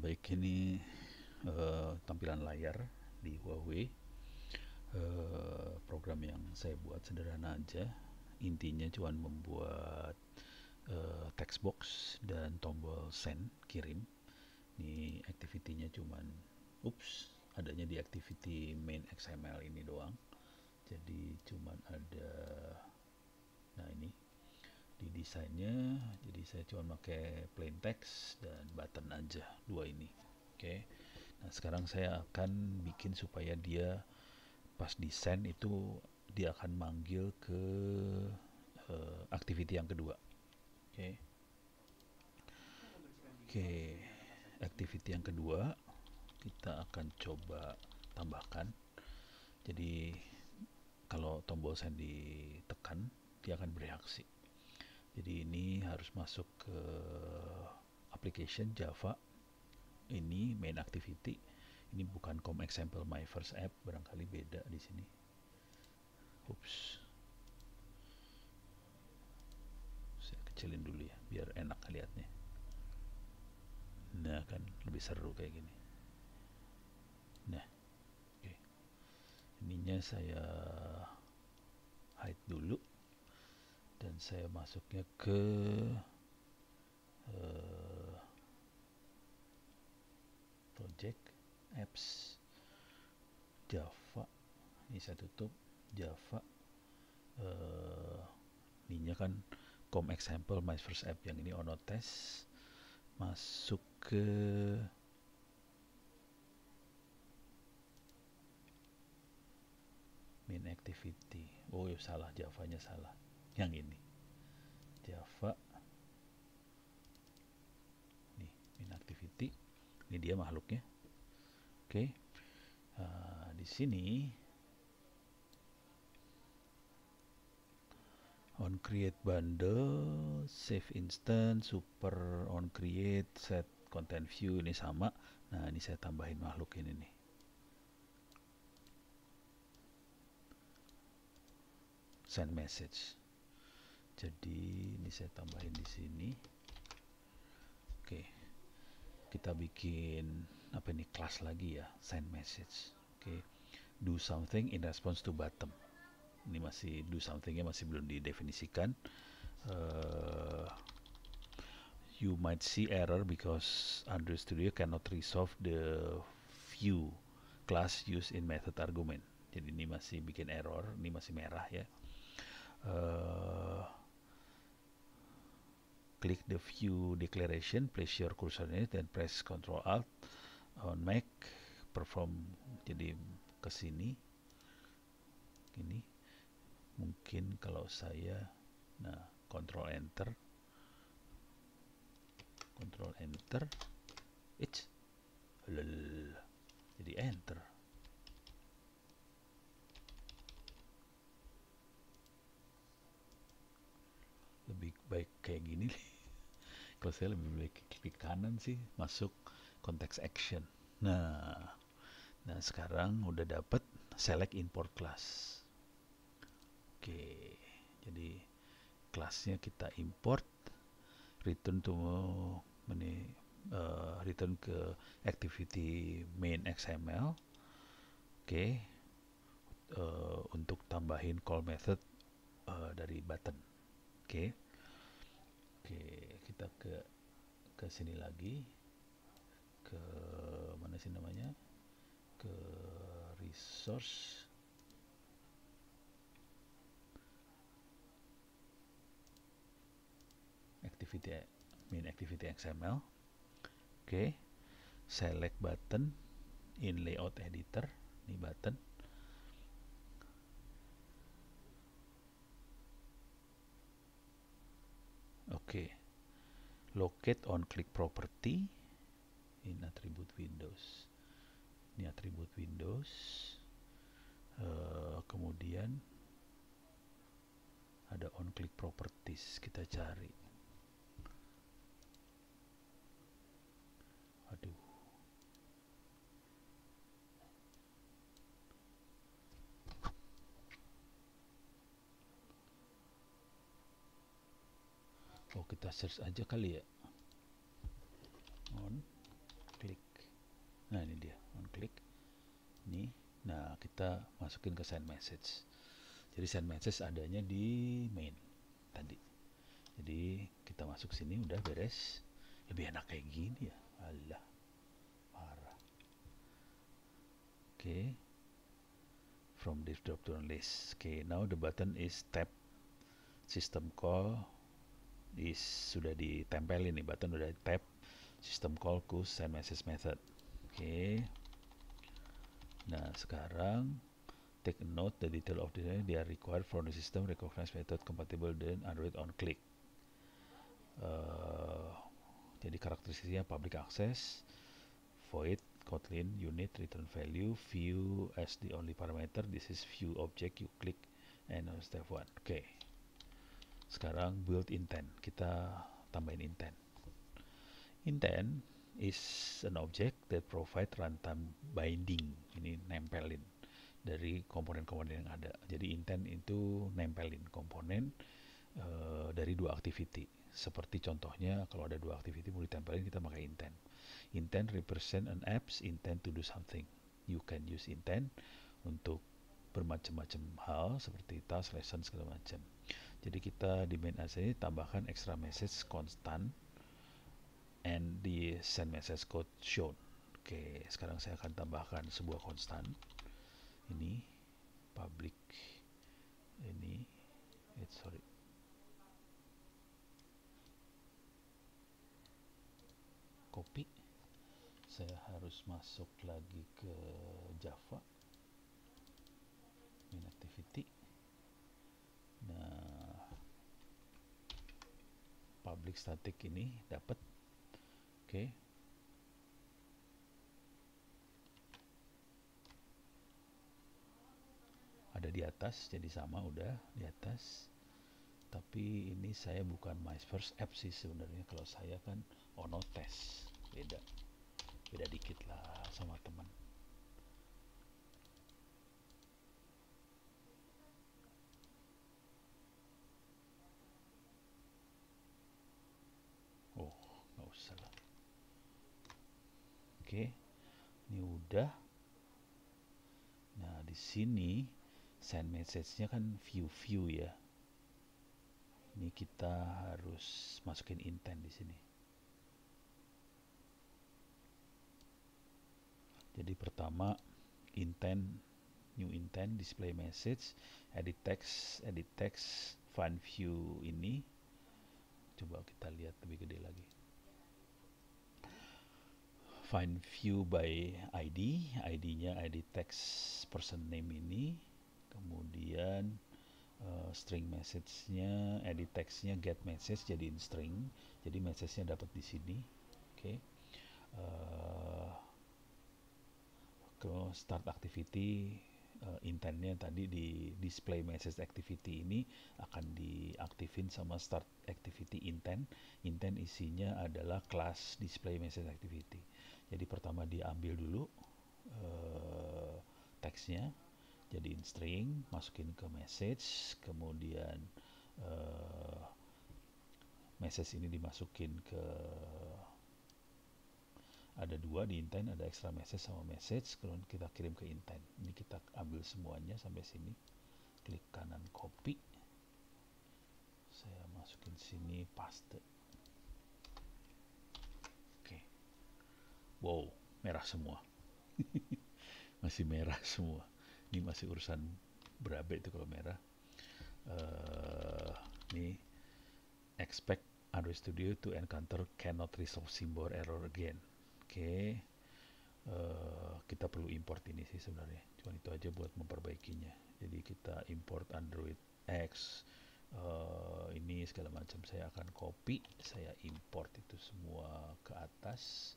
Baik, ini tampilan layar di Huawei. Program yang saya buat sederhana aja. Intinya cuma membuat text box dan tombol send kirim. Ini activity-nya cuman adanya di activity main XML ini doang. Jadi cuman ada, nah ini di desainnya, jadi saya cuma pakai plain text dan button aja, dua ini. Oke. Nah, sekarang saya akan bikin supaya dia pas di send itu dia akan manggil ke activity yang kedua. Oke. Oke. Activity yang kedua kita akan coba tambahkan. Jadi kalau tombol send ditekan, dia akan bereaksi. Jadi ini harus masuk ke application Java. Ini main activity. Ini bukan com example my first app, barangkali beda di sini. Saya kecilin dulu ya, biar enak lihatnya. Nah, kan lebih seru kayak gini. Nah, oke. Ininya saya hide dulu dan saya masuknya ke project apps Java. Ini saya tutup Java. Ininya kan com example my first app, yang ini ono test. Masuk ke main activity. Oh ya, salah, Javanya salah. Yang ini Java. Nih, main activity. Ini dia makhluknya. Oke. Di sini on create bundle, save instance, super on create, set content view, ini sama. Nah, ini saya tambahin makhluk ini nih. Send message. Jadi ini saya tambahin di sini. Oke. Kita bikin apa ini, kelas lagi ya, send message. Oke. Do something in response to button. Ini masih do somethingnya masih belum didefinisikan. You might see error because Android Studio cannot resolve the view class used in method argument. Jadi ini masih bikin error, ini masih merah ya. Klik the view declaration, place your cursor in it, dan press Ctrl Alt on Mac, perform. Jadi ke sini, ini mungkin kalau saya, nah, Ctrl Enter, jadi Enter. Lebih baik kayak gini. Kalau saya lebih baik klik kanan sih, masuk konteks action. Nah, sekarang udah dapat select import class. Oke, jadi kelasnya kita import, return to return ke activity main XML. Oke, untuk tambahin call method dari button. Oke, kita ke sini lagi, ke mana sih namanya, ke resource, activity main activity XML. Oke, select button in layout editor. Ini button. Oke, locate on click property in attribute Windows. Ini atribut Windows. Kemudian ada on click properties, kita cari. Aduh, kita search aja kali ya, on click kita masukin ke send message. Jadi send message adanya di main tadi. Jadi kita masuk sini udah beres. Lebih enak kayak gini ya. Alah, parah. Oke. From this drop down list. Okay, now the button is tap system call is sudah ditempelin nih, button udah tap system call ke send message method. Okay. Nah, sekarang take a note the detail of the they are required from the system recognize method compatible dengan Android on click. Jadi karakteristiknya public access, void, Kotlin, unit, return value, view as the only parameter. This is view object you click and on step 1. Oke. Sekarang build intent. Kita tambahin intent. Intent is an object that provide runtime binding. Ini nempelin dari komponen-komponen yang ada. Jadi intent itu nempelin komponen dari dua activity. Seperti contohnya kalau ada dua activity mau ditempelin kita pakai intent. Intent represent an apps intent to do something. You can use intent untuk bermacam-macam hal seperti task, lesson, segala macam. Jadi kita di main AC tambahkan extra message constant and di send message code shown. Oke, sekarang saya akan tambahkan sebuah konstan. Ini public ini copy. Saya harus masuk lagi ke Java main activity. Nah, public static ini dapat. Oke. Ada di atas, jadi sama udah di atas. Tapi ini saya bukan my first app sih sebenarnya. Kalau saya kan Ono test, beda dikit lah sama teman. Oh, nggak usah lah. Oke, ini udah. Nah, di sini send message-nya kan view ya. Ini kita harus masukin intent di sini. Jadi pertama intent, new intent, display message, edit text, find view ini. Coba kita lihat lebih gede lagi. Find view by ID, ID-nya ID text person name ini. Kemudian string message-nya, edit text-nya get message jadiin string. Jadi message-nya dapat di sini. Oke. Ke start activity, intentnya tadi di display message activity ini akan diaktifin sama start activity intent. Intent isinya adalah class display message activity. Jadi pertama diambil dulu teksnya, jadiin string, masukin ke message, kemudian message ini dimasukin ke ada dua di intent, ada extra message sama message, kemudian kita kirim ke intent. Ini kita ambil semuanya sampai sini, klik kanan copy, saya masukin sini paste. Oke. Wow, merah semua. Masih merah semua. Ini masih urusan berabe itu kalau merah. Ini expect Android Studio to encounter cannot resolve symbol error again. Oke. Kita perlu import ini sih sebenarnya. Cuma itu aja buat memperbaikinya. Jadi kita import Android X. Ini segala macam saya akan copy, saya import itu semua ke atas.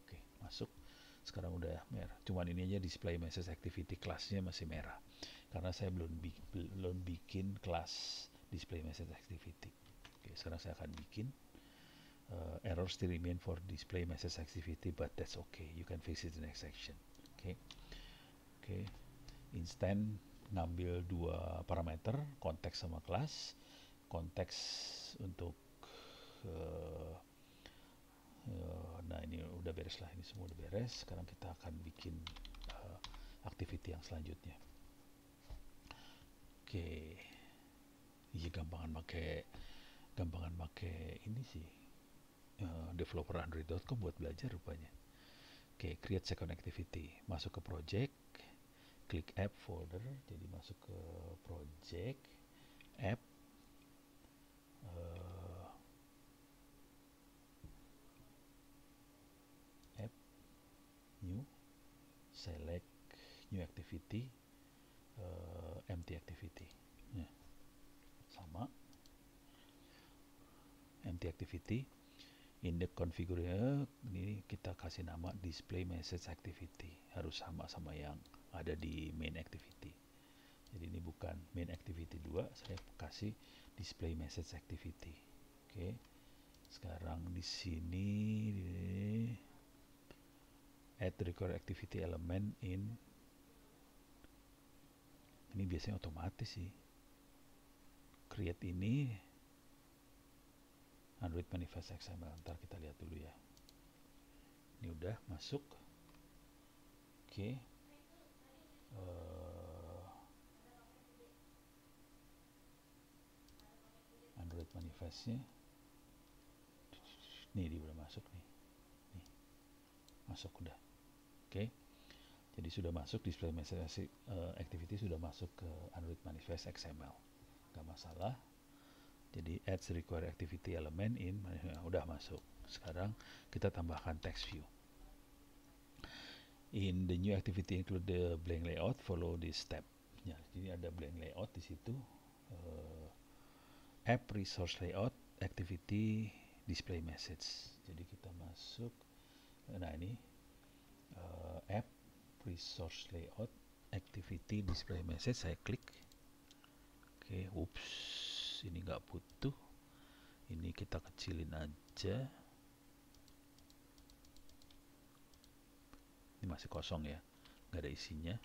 Oke, masuk. Sekarang udah merah. Cuman ini aja display message activity class-nya masih merah. Karena saya belum bikin kelas display message activity. Oke, sekarang saya akan bikin. Error still remain for display message activity, but that's okay. You can fix it in the next section. Oke. Instant ngambil dua parameter, konteks sama kelas. Konteks untuk nah ini udah beres lah, ini semua udah beres. Sekarang kita akan bikin activity yang selanjutnya. Oke, iya gampangan pakai ini sih, developer android.com buat belajar rupanya. Oke, create second activity, masuk ke project, klik app folder, jadi masuk ke project, app, app, new, select new activity, empty activity. Nah, sama, empty activity. In the configure ini kita kasih nama display message activity, harus sama yang ada di main activity. Jadi ini bukan main activity 2, saya kasih display message activity. Oke. Sekarang di sini add record activity element in, ini biasanya otomatis sih. Create ini Android Manifest XML. Ntar kita lihat dulu ya. Ini udah masuk. Oke. Android Manifestnya. Nih dia udah masuk nih. Masuk udah. Oke. Jadi sudah masuk display message activity, sudah masuk ke Android Manifest XML. Gak masalah. Jadi add require activity element in, udah masuk. Sekarang kita tambahkan text view. In the new activity include the blank layout, follow this step. Ya, jadi ada blank layout di situ. App resource layout, activity display message. Jadi kita masuk. Nah ini app resource layout, activity display message. Saya klik. Oke, ups. Ini nggak butuh, ini kita kecilin aja, ini masih kosong ya, nggak ada isinya.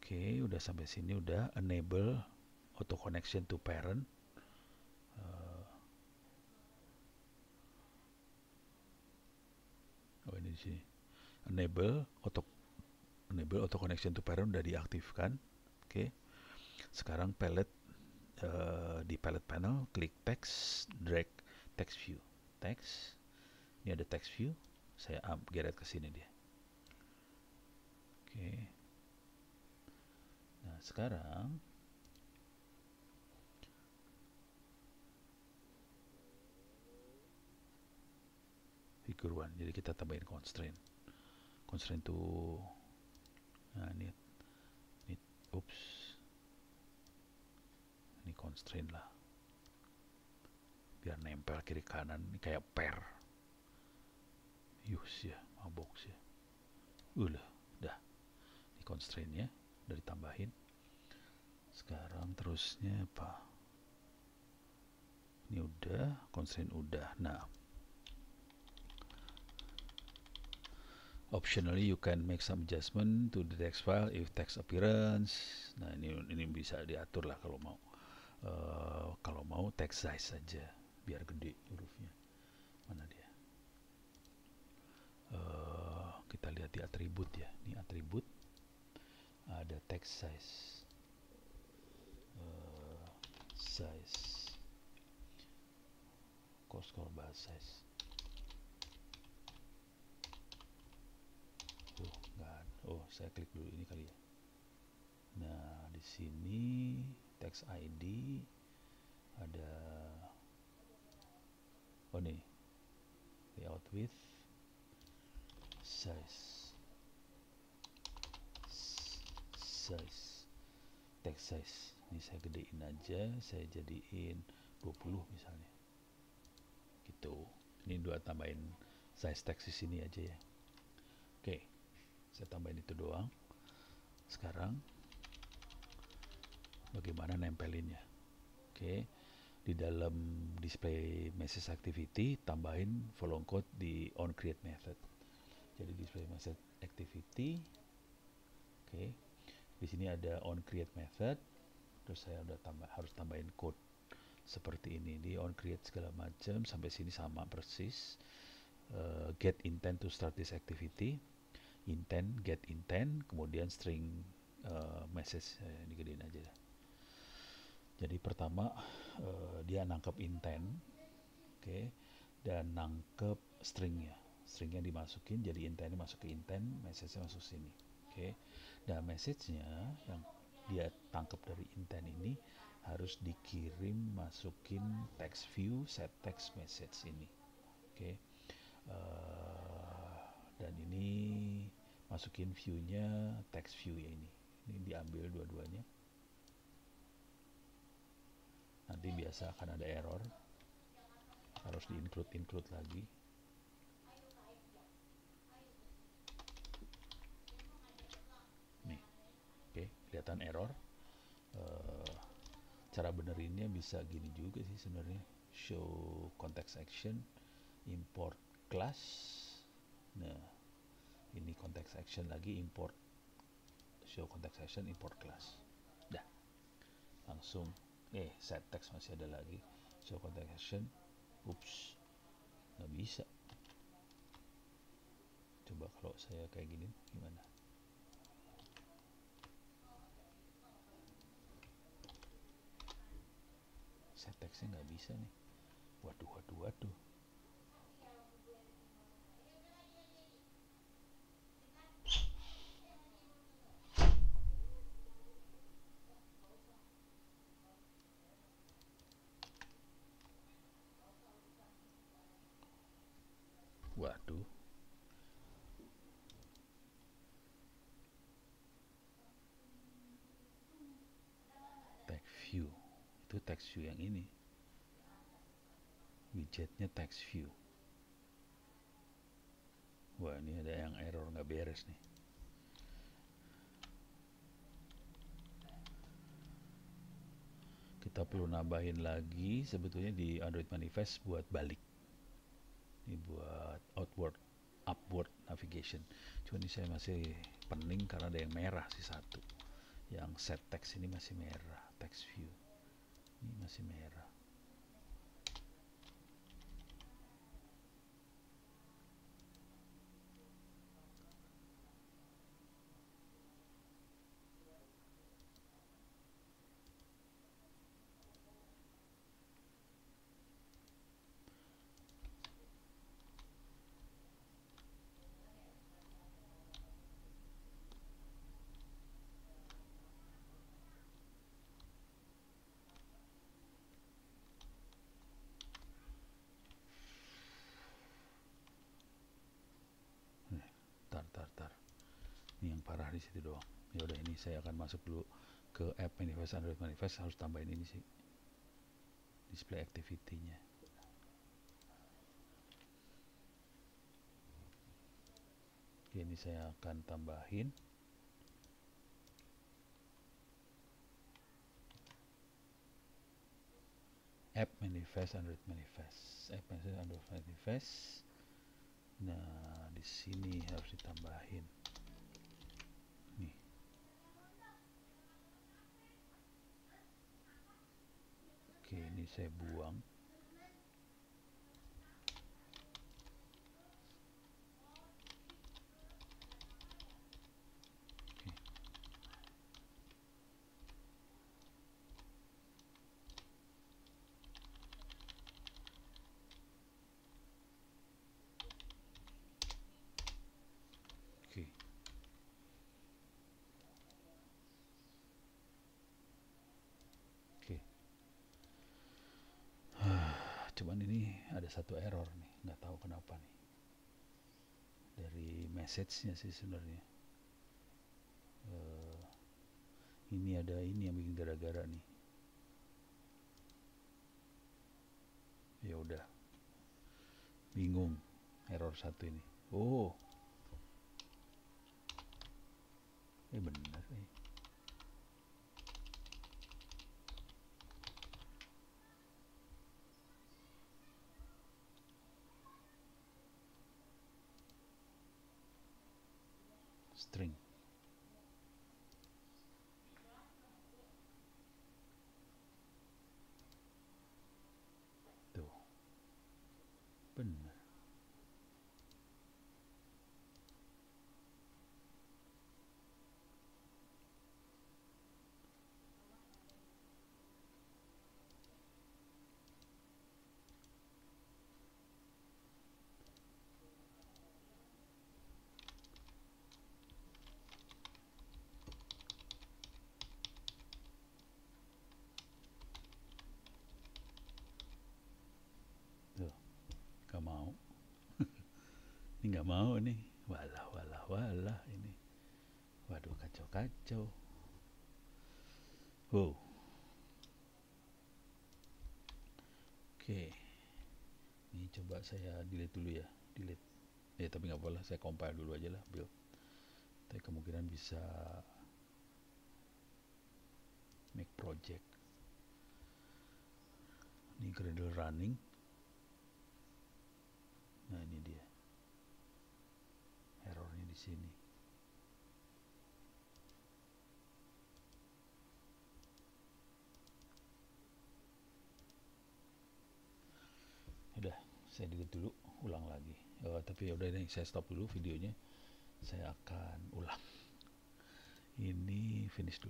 Oke, udah sampai sini, udah enable auto connection to parent. Ini di sini enable auto connection to parent udah diaktifkan. Oke, sekarang palette, di palette panel klik text, drag text view, text. Ini ada text view, saya geret ke sini dia. Oke. Nah, sekarang figure one, jadi kita tambahin constraint tuh. Nah, ini ups, ini constraint lah, biar nempel kiri kanan, ini kayak pair. Yus ya, mabok sih. Udah. Ini constraintnya udah ditambahin. Sekarang terusnya apa? Ini udah, constraint udah. Nah, optionally you can make some adjustment to the text file if text appearance. Nah, ini bisa diatur lah kalau mau. Kalau mau text size saja, biar gede hurufnya. Mana dia? Kita lihat di atribut ya. Ini atribut, ada text size. Kalau bahasa size. Saya klik dulu ini kali ya. Nah, di sini text ID ada, nih layout width, size, text size. Ini saya gedein aja, saya jadiin 20 misalnya. Gitu. Ini dua tambahin size text di sini aja ya. Oke. Saya tambahin itu doang. Sekarang bagaimana nempelinnya? Oke, di dalam display message activity tambahin follow code di on create method. Jadi display message activity. Oke, di sini ada on create method. Terus saya udah harus tambahin code seperti ini, di on create segala macam sampai sini sama persis. get intent to start this activity, intent, get intent, kemudian string message. Digedein aja. Jadi pertama dia nangkep intent, oke, dan nangkep stringnya. Stringnya dimasukin, jadi intentnya masuk ke intent, message-nya masuk sini, oke. Dan message-nya yang dia tangkap dari intent ini harus dikirim masukin text view set text message ini, oke. Dan ini masukin view-nya text view ya ini diambil dua-duanya. Nanti biasa akan ada error, harus di-include lagi. Nih, oke, kelihatan error. Cara benerinnya bisa gini juga sih sebenarnya. Show context action, import class. Nah, ini context action lagi, import show context action, import class. Dah, langsung set text masih ada lagi, show context action. Ups, nggak bisa. Coba kalau saya kayak gini gimana? Set textnya nggak bisa nih. Waduh. Waduh. Text view. Itu text view yang ini. Widgetnya text view. Wah, ini ada yang error nggak beres nih. Kita perlu nambahin lagi sebetulnya di Android Manifest buat balik. Ini buat outward, upward navigation. Cuma ini saya masih pening karena ada yang merah sih satu. Yang set text ini masih merah, text view. Ini masih merah. Tar. Ini yang parah di situ doang. Ya udah, ini saya akan masuk dulu ke app Manifest, Android Manifest. Harus tambahin ini sih, display activity-nya. Oke, ini saya akan tambahin app Manifest, Android Manifest, app Manifest, Android Manifest. Nah, di sini harus ditambahin nih. Oke, ini saya buang. Oke. Oke. Cuman ini ada satu error nih, nggak tahu kenapa nih. Dari message-nya sih sebenarnya. Ini ada ini yang bikin gara-gara nih. Ya udah, bingung error satu ini. Oh, bener nih. String. Tuh, bener. nggak mau. Ini nggak mau nih. Walah, walah, walah ini. Waduh, kacau, kacau. Wow. Oke. Ini coba saya delete dulu ya. Delete. Ya tapi nggak boleh. Saya compile dulu aja lah build. Tapi kemungkinan bisa make project. Ini Gradle running. Nah ini dia. Errornya di sini. Udah, saya delete dulu, ulang lagi. Tapi ya udah ini saya stop dulu videonya. Saya akan ulang. Ini finish dulu.